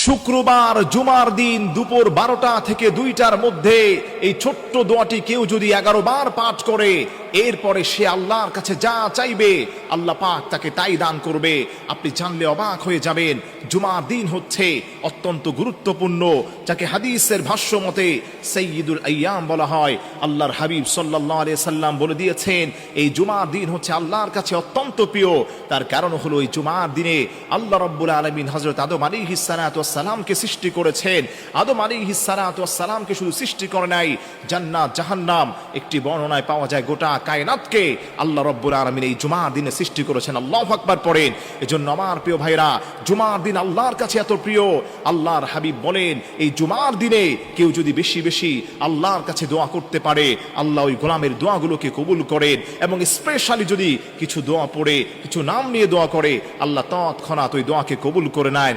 শুক্রবার জুমার দিন দুপুর 12টা থেকে 2টার মধ্যে এই ছোট্ট দোয়াটি কেউ যদি 11 বার পাঠ করে, এরপরে সে আল্লাহর কাছে যা চাইবে আল্লাহ পাক তাকে তাই দান করবে। আপনি জানলে অবাক হয়ে যাবেন। জুমার দিন হচ্ছে অত্যন্ত গুরুত্বপূর্ণ, যাকে হাদিসের ভাষ্য মতে সাইয়্যিদুল আইয়াম বলা হয়। আল্লাহর হাবিব সাল্লাল্লাহু আলাইহি সাল্লাম বলে দিয়েছেন, এই জুমার দিন হচ্ছে আল্লাহর কাছে অত্যন্ত প্রিয়। তার কারণ হলো এই জুমার দিনে আল্লাহ রাব্বুল আলামিন হযরত আদম আলাইহিস সালাতু ওয়াস সালামকে সৃষ্টি করেছেন। আদম আলাইহিস সালাতু ওয়াস সালামকে শুধু সৃষ্টি করে নাই, জান্নাত জাহান্নাম, একটি বর্ণনায় পাওয়া যায় গোটা কায়নাতকে আল্লাহ রাব্বুল আলামিন এই জুমার দিনে সৃষ্টি করেছেন। আল্লাহু আকবার পড়েন। এজন্য আমার প্রিয় ভাইরা, জুমার দিন আল্লাহর কাছে এত প্রিয়। আল্লাহর হাবিব বলেন, এই জুমার দিনে কেউ যদি বেশি বেশি আল্লাহর কাছে দোয়া করতে পারে, আল্লাহ ওই গোলামের দোয়াগুলোকে কবুল করেন। এবং স্পেশালি যদি কিছু দোয়া পড়ে, কিছু নাম নিয়ে দোয়া করে, আল্লাহ তৎক্ষণাৎ ওই দোয়াকে কবুল করে নেন।